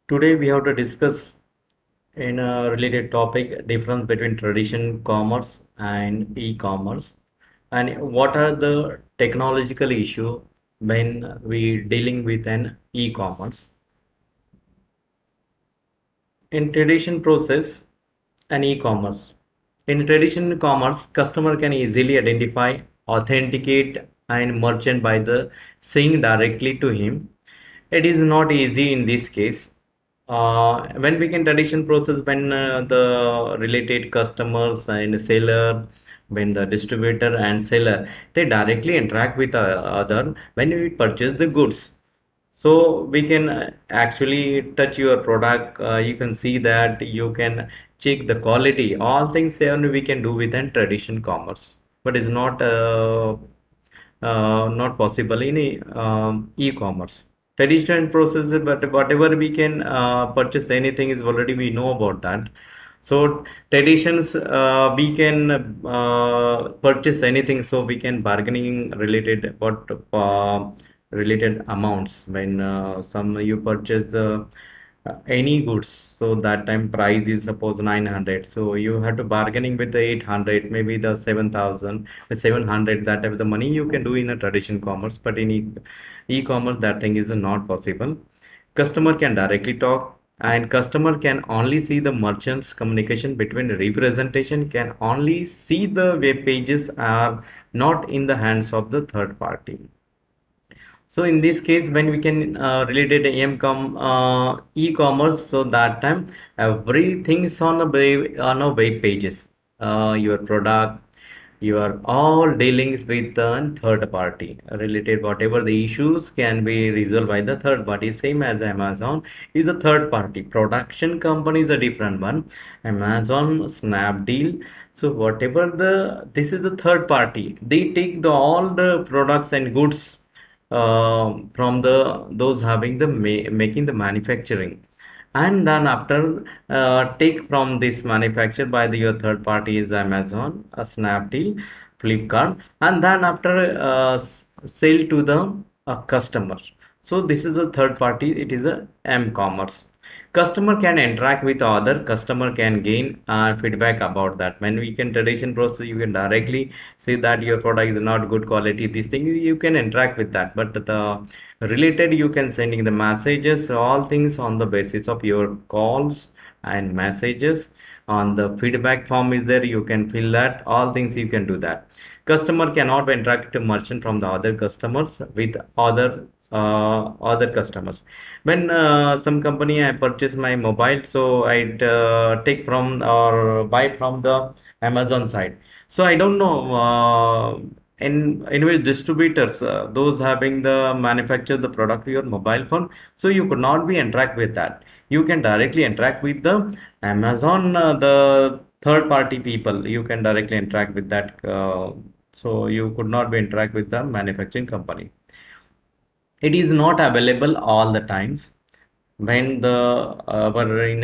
Today we have to discuss in a related topic difference between traditional commerce and e-commerce and what are the technological issue when we dealing with an e-commerce. In traditional process and e-commerce. In traditional commerce, customer can easily identify, authenticate and merchant by the saying directly to him. It is not easy in this case. When we can traditional process, when the related customers and seller, when the distributor and seller, they directly interact with other when we purchase the goods. So we can actually touch your product. You can see that, you can check the quality. All things only we can do with an traditional commerce, but it's not possible in e-commerce. Traditional process, but whatever we can purchase anything is already we know about that. So traditions, we can purchase anything. So we can bargaining related what related amounts when some you purchase the any goods, so that time price is suppose 900, so you have to bargaining with the 800, maybe the 7,000, the 700, that type of the money you can do in a traditional commerce, but in e-commerce that thing is not possible. Customer can directly talk, and customer can only see the merchant's communication between representation, can only see the web pages are not in the hands of the third party. So in this case, when we can relate it to e-commerce, so that time everything is on a web pages. Your product, your all dealings with the third party related, whatever the issues can be resolved by the third party. Same as Amazon is a third party. Production company is a different one. Amazon, Snapdeal. So whatever the this is the third party. They take the all the products and goods from the those having the making the manufacturing, and then after take from this manufactured by the your third party is Amazon, Snapdeal, Flipkart, and then after sell to the customer. So this is the third party, it is a m-commerce. Customer can interact with other, customer can gain feedback about that. When we can tradition process, you can directly see that your product is not good quality, this thing you can interact with that, but the related you can sending the messages, all things on the basis of your calls and messages. On the feedback form is there, you can fill that, all things you can do that. Customer cannot interact to merchant from the other customers with other customers. When some company I purchase my mobile, so I take from or buy from the Amazon side. So I don't know in which distributors, those having the manufacture the product for your mobile phone, so you could not be interact with that. You can directly interact with the Amazon, the third party people, you can directly interact with that, so you could not be interact with the manufacturing company. It is not available all the times. When the our in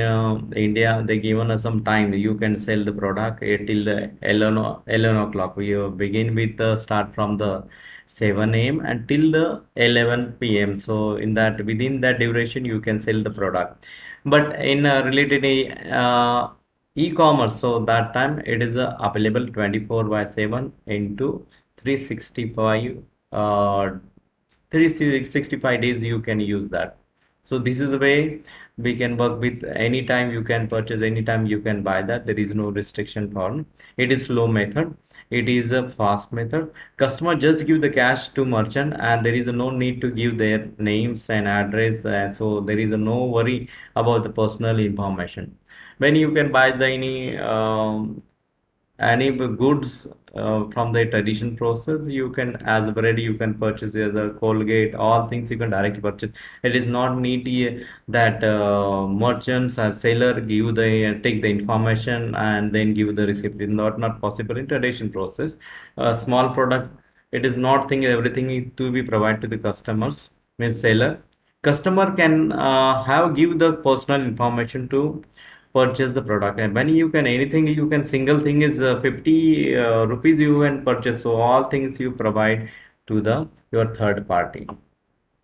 India, they given us some time, you can sell the product till the 11 o'clock. We begin with the start from the 7 a.m. until the 11 p.m. So in that, within that duration you can sell the product. But in related e-commerce, so that time it is available 24 by 7 into 365 uh, 365 days you can use that. So this is the way we can work with, anytime you can purchase, anytime you can buy that. There is no restriction for it. Is slow method. It is a fast method. Customer just give the cash to merchant, and there is no need to give their names and address. So there is no worry about the personal information. When you can buy the any goods from the tradition process, you can, as bread you can purchase the Colgate, all things you can directly purchase. It is not need that merchants or seller give the take the information and then give the receipt. It's not possible in tradition process. A small product, it is not think everything to be provided to the customers, means seller. Customer can have give the personal information to purchase the product. And when you can anything, you can single thing is 50 rupees you can purchase, so all things you provide to the your third party.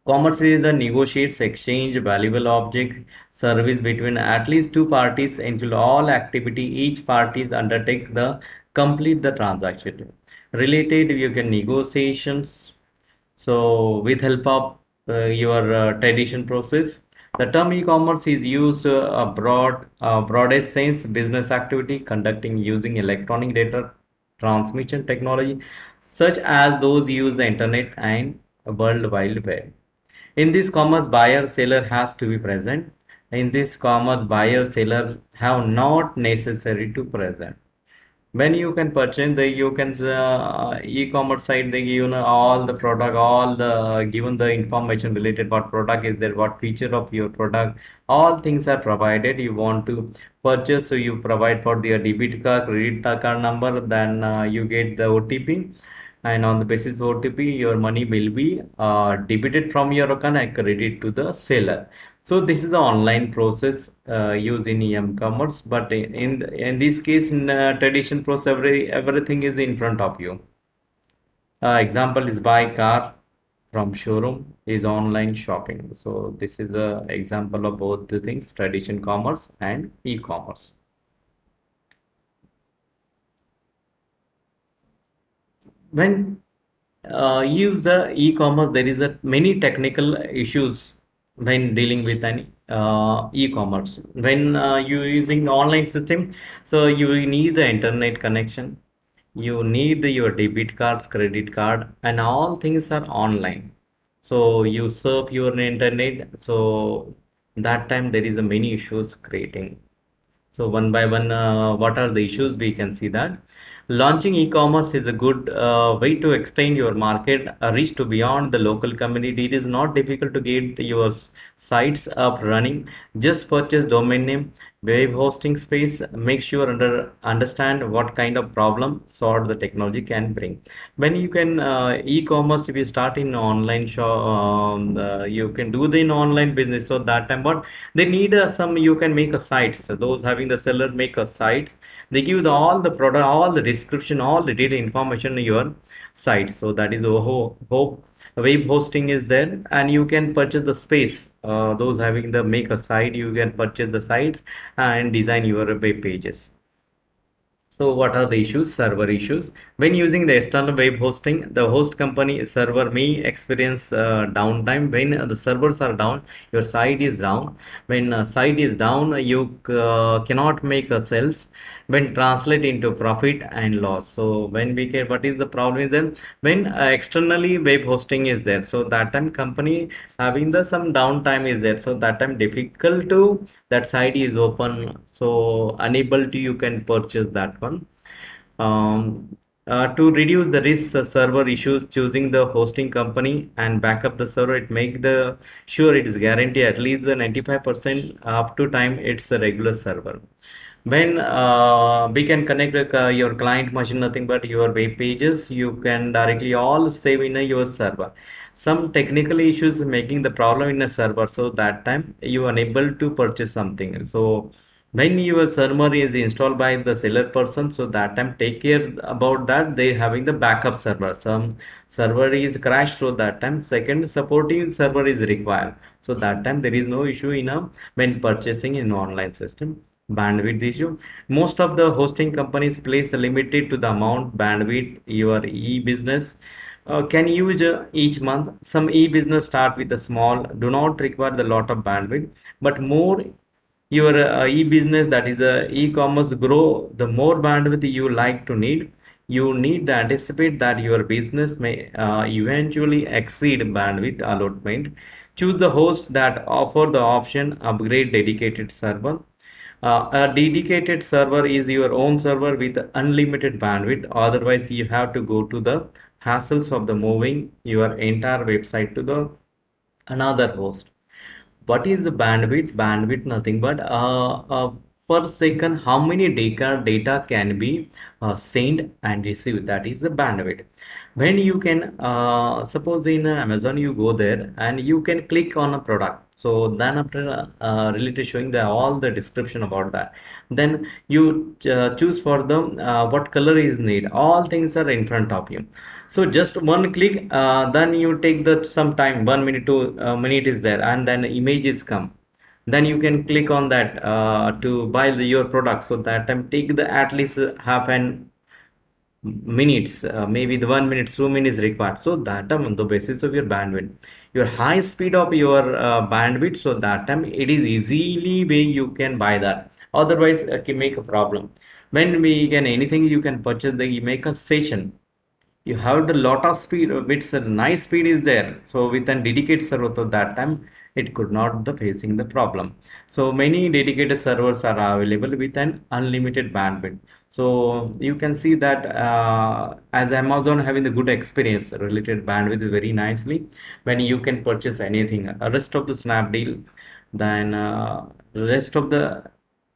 Commerce is the negotiates, exchange, valuable object, service between at least two parties until all activity each parties undertake the complete the transaction. Related, you can negotiations. So with help of your tradition process, the term e-commerce is used broadest sense business activity conducting using electronic data transmission technology, such as those use the internet and World Wide Web. In this commerce, buyer seller has to be present. In this commerce, buyer seller have not necessary to present. When you can purchase the you can e-commerce site they give all the product, all the given the information related what product is there, what feature of your product, all things are provided. You want to purchase, so you provide for the debit card, credit card number, then you get the OTP, and on the basis of OTP your money will be debited from your account and credited to the seller. So this is the online process used in e-commerce, but in this case in tradition process everything is in front of you. Example is buy car from showroom is online shopping. So this is a example of both the things, tradition commerce and e-commerce. When use the e-commerce, there is a many technical issues when dealing with an e-commerce. When you using online system, so you need the internet connection, you need your debit cards, credit card, and all things are online. So you surf your internet, so that time there is a many issues creating. So one by one, what are the issues? We can see that launching e-commerce is a good way to extend your market reach to beyond the local community. It is not difficult to get your sites up running. Just purchase domain name, web hosting space. Make sure understand what kind of problem solve the technology can bring. When you can e-commerce, if you start in online shop, you can do the in online business. So that time, what they need some you can make a sites. So those having the seller make a sites, they give all the product, all the description, all the data information in your site. So that is hope web hosting is there, and you can purchase the space. Those having the make a site, you can purchase the sites and design your web pages. So what are the issues? Server issues. When using the external web hosting, the host company server may experience downtime. When the servers are down, your site is down. When site is down, you cannot make sales. When translate into profit and loss. So when we get, what is the problem is then when externally web hosting is there. So that time company having the some downtime is there. So that time difficult to that site is open, so unable to you can purchase that one. To reduce the risk server issues, choosing the hosting company and backup the server, it make the sure it is guarantee at least the 95% up to time it's a regular server. When we can connect your client machine, nothing but your web pages, you can directly all save in your server. Some technical issues making the problem in a server, so that time you unable to purchase something. So when your server is installed by the seller person, so that time take care about that they having the backup server. Some server is crashed, so that time second supporting server is required. So that time there is no issue in a when purchasing in online system. Bandwidth issue, most of the hosting companies place a limited to the amount bandwidth your e-business can use each month. Some e-business start with a small, do not require the lot of bandwidth, but more your e-business, that is e-commerce grow, the more bandwidth you like to need. You need to anticipate that your business may eventually exceed bandwidth allotment. Choose the host that offer the option upgrade dedicated server. A dedicated server is your own server with unlimited bandwidth. Otherwise, you have to go to the hassles of the moving your entire website to the another host. What is the bandwidth? Bandwidth nothing but per second how many data can be sent and received. That is the bandwidth. When you can suppose in Amazon you go there and you can click on a product. So then after related showing the all the description about that, then you choose for them what color is need. All things are in front of you. So just one click, then you take the some time, 1 minute to minute is there, and then images come. Then you can click on that to buy your product. So that time take the at least half an minutes, maybe the 1 minute 2 minutes required. So that time on the basis of your bandwidth, your high speed of your bandwidth, so that time it is easily way you can buy that. Otherwise can make a problem. When we can anything you can purchase, the you make a session, you have the lot of speed, which a nice speed is there. So with a dedicated server, to that time it could not the facing the problem. So many dedicated servers are available with an unlimited bandwidth. So you can see that as Amazon having the good experience related bandwidth is very nicely when you can purchase anything. Rest of the Snapdeal, then rest of the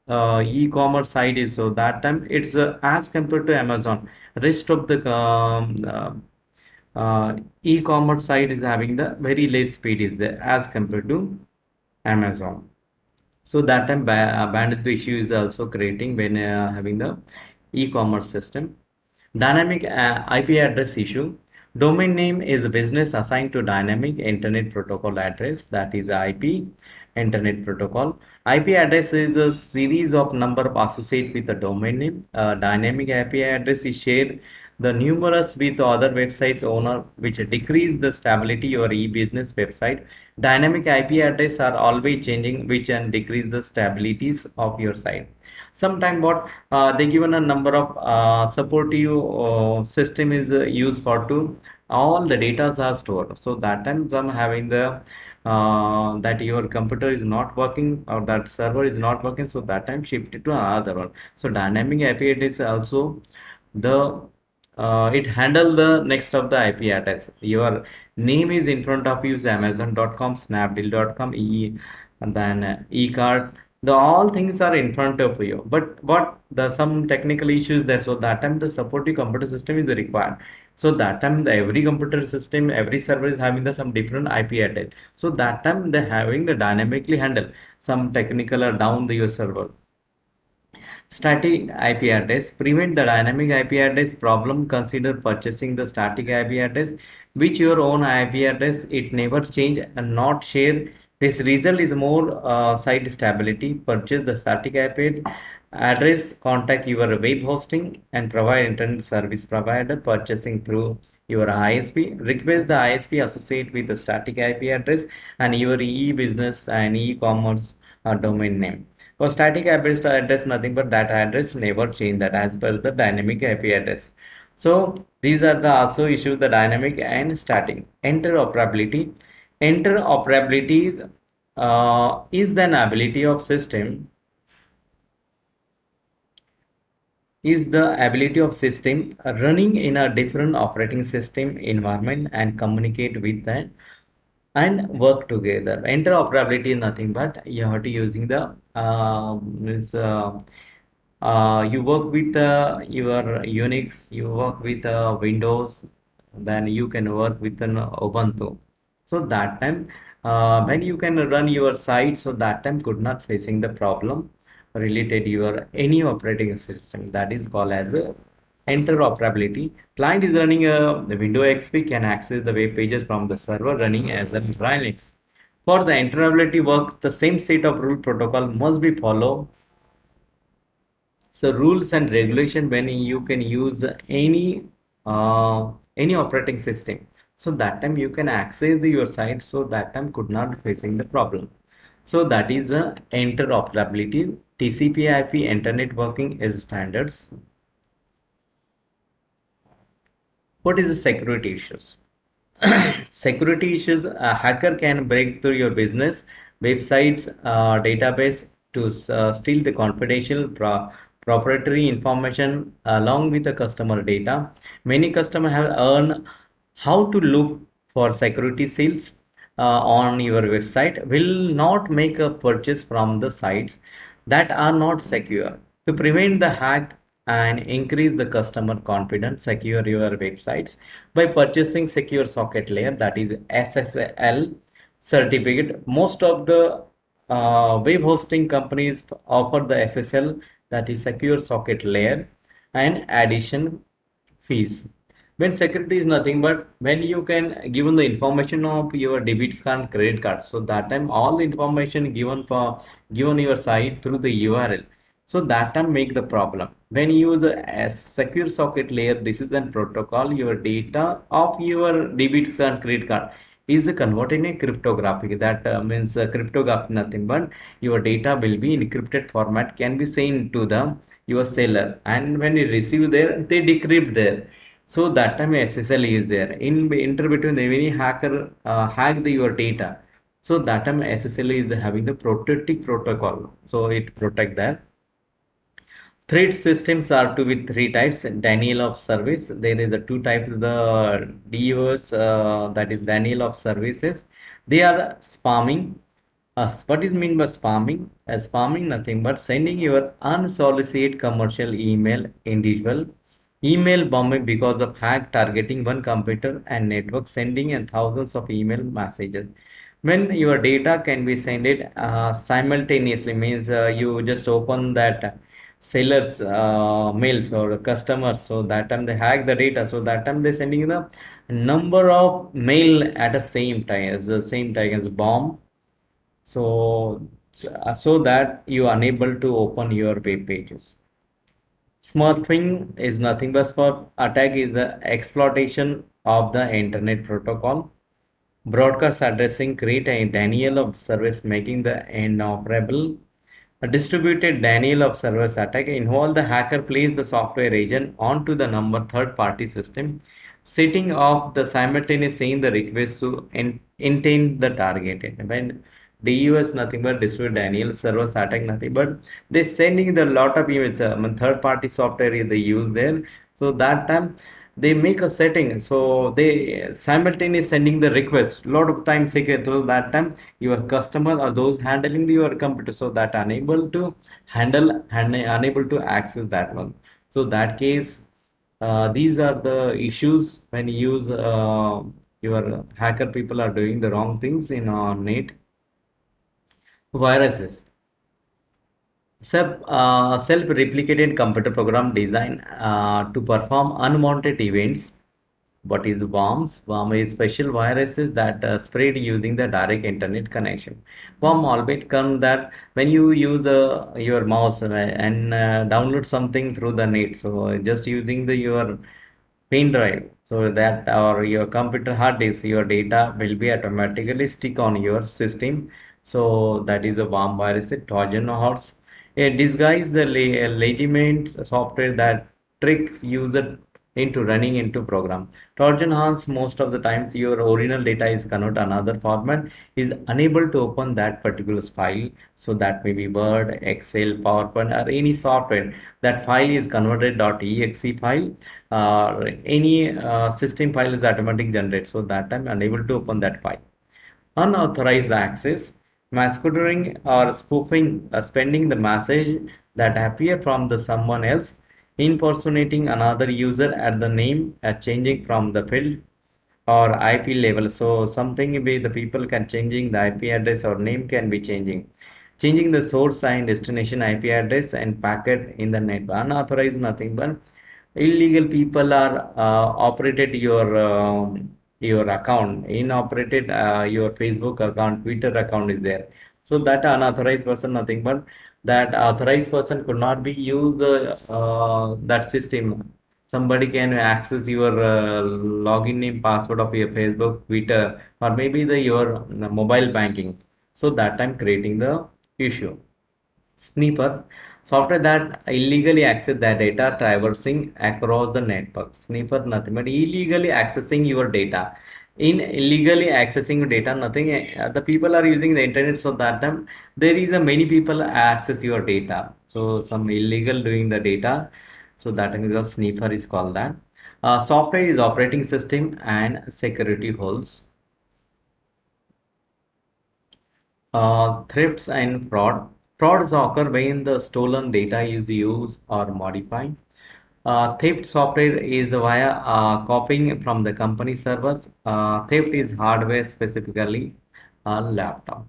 e-commerce site is, so that time it's as compared to Amazon, rest of the e-commerce site is having the very less speed is there as compared to Amazon. So that time bandwidth issue is also creating when having the e-commerce system. Dynamic IP address issue. Domain name is a business assigned to dynamic internet protocol address, that is IP internet protocol. IP address is a series of number associated with the domain name. Dynamic IP address is shared the numerous with other websites owner, which decrease the stability of your e-business website. Dynamic IP address are always changing, which and decrease the stabilities of your site. Sometime what they given a number of supportive system is used for to all the data are stored. So that time some having the that your computer is not working or that server is not working, so that time shift it to another one. So dynamic IP address also the it handle the next of the IP address. Your name is in front of you is Amazon.com, Snapdeal.com, and then eCard. The all things are in front of you. But what the some technical issues there. So that time the supporting computer system is required. So that time the every computer system, every server is having the some different IP address. So that time they having the dynamically handle some technical or down the your server. Static IP address. Prevent the dynamic IP address problem. Consider purchasing the static IP address, which your own IP address. It never change and not share. This result is more site stability. Purchase the static IP address. Contact your web hosting and provide internet service provider. Purchasing through your ISP. Request the ISP associate with the static IP address and your e-business and e-commerce domain name. For static address, nothing but that address never change that as per the dynamic IP address. So these are the also issues the dynamic and static. Interoperability. Interoperability is the ability of system is the ability of system running in a different operating system environment and communicate with them and work together. Interoperability is nothing but you have to using the you work with your Unix, you work with Windows, then you can work with an Ubuntu. So that time, when you can run your site, so that time could not facing the problem related your any operating system. That is called as interoperability. Client is running the Windows XP can access the web pages from the server running as a Linux. For the interoperability work, the same set of rule protocol must be followed. So rules and regulation when you can use any operating system. So that time you can access your site. So that time could not facing the problem. So that is the interoperability. TCP/IP internet working as standards. What is the security issues? Security issues, a hacker can break through your business website's database to steal the confidential proprietary information along with the customer data. Many customers have learned how to look for security seals on your website will not make a purchase from the sites that are not secure. To prevent the hack and increase the customer confidence, secure your websites by purchasing secure socket layer, that is SSL certificate. Most of the web hosting companies offer the SSL, that is secure socket layer, and addition fees. When security is nothing but when you can given the information of your debit card and credit card. So that time all the information given your site through the URL. So that time make the problem. When you use a secure socket layer, this is an protocol, your data of your debit card and credit card is converted in a cryptographic. That means cryptography nothing but your data will be in encrypted format can be sent to the your seller, and when you receive there they decrypt there. So that time SSL is there. In inter between any hacker hack your data. So that time SSL is having the protective protocol. So it protect that. Threat systems are to be three types. Denial of service. There is a two types. The DOS that is denial of services. They are spamming. What is mean by spamming? Spamming nothing but sending your unsolicited commercial email individual email bombing because of hack targeting one computer and network sending and thousands of email messages. When your data can be sent it simultaneously means you just open that sellers mails or customers, so that time they hack the data, so that time they sending the number of mail at the same time as bomb. So that you are unable to open your web pages. Smurfing is nothing but smurf attack is the exploitation of the internet protocol. Broadcast addressing create a denial of service making the inoperable. A distributed denial of service attack involves the hacker place the software agent onto the number third party system, setting off the simultaneous saying the request to intend the target. When DUS nothing but distributed denial service attack nothing but they sending the lot of emails. Third party software they use there. So that time they make a setting, so they simultaneously sending the request lot of time secret, so that time your customer or those handling your computer so that unable to handle and unable to access that one. So that case these are the issues when you use your hacker people are doing the wrong things in net. Viruses. Self-replicated computer program designed to perform unwanted events. What is worms? Worm is special viruses that spread using the direct internet connection. Worm albeit come that when you use your mouse and download something through the net, so just using the your pen drive, so that or your computer hard disk, your data will be automatically stick on your system. So that is a worm virus. Trojan horse. It disguise the legitimate software that tricks user into running into program. Trojan horse most of the times your original data is converted another format is unable to open that particular file. So that may be Word, Excel, PowerPoint or any software. That file is converted .exe file. Any system file is automatic generate. So that I'm unable to open that file. Unauthorized access, masquerading or spoofing, spending the message that appear from the someone else, impersonating another user at the name, changing from the field or IP level. So something be the people can changing the IP address or name can be changing the source and destination IP address and packet in the net. Unauthorized nothing but illegal people are operated your account inoperated your Facebook account, Twitter account is there. So that unauthorized person nothing but that authorized person could not be used that system. Somebody can access your login name password of your Facebook, Twitter, or maybe the your mobile banking. So that time creating the issue. Sniffer, software that illegally access the data traversing across the network. Sniffer nothing but illegally accessing your data. In illegally accessing your data, nothing. The people are using the internet, so that time there is a many people access your data. So some illegal doing the data. So that is a sniffer is called that. Software is operating system and security holes. Thefts and fraud. Frauds occur when the stolen data is used or modified. Theft software is via copying from the company servers. Theft is hardware, specifically a laptop.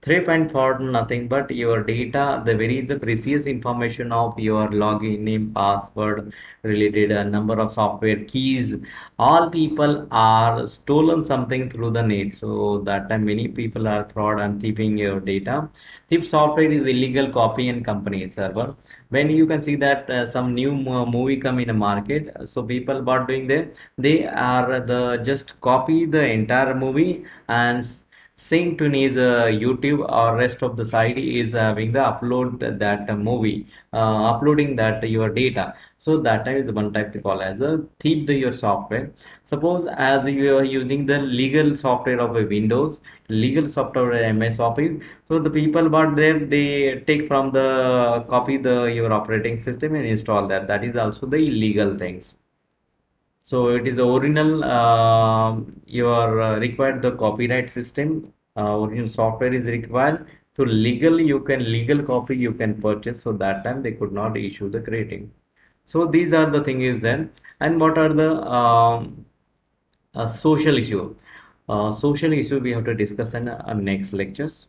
3.4 nothing but your data, the very the precious information of your login name, password, related number of software keys. All people are stolen something through the net. So that time many people are fraud and thieving your data. Thief software is illegal copy and company server. When you can see that some new movie come in a market, so people what doing there? They are the just copy the entire movie and same tune is YouTube or rest of the site is having the upload that movie, uploading that your data. So that time is one type to call as a thief the your software. Suppose as you are using the legal software of a Windows, legal software MS Office. So the people what there they take from the copy the your operating system and install that. That is also the illegal things. So it is original. You are required the copyright system. Original software is required to legal. You can legal copy you can purchase. So that time they could not issue the grading. So these are the thing is then. And what are the social issue? Social issue we have to discuss in next lectures.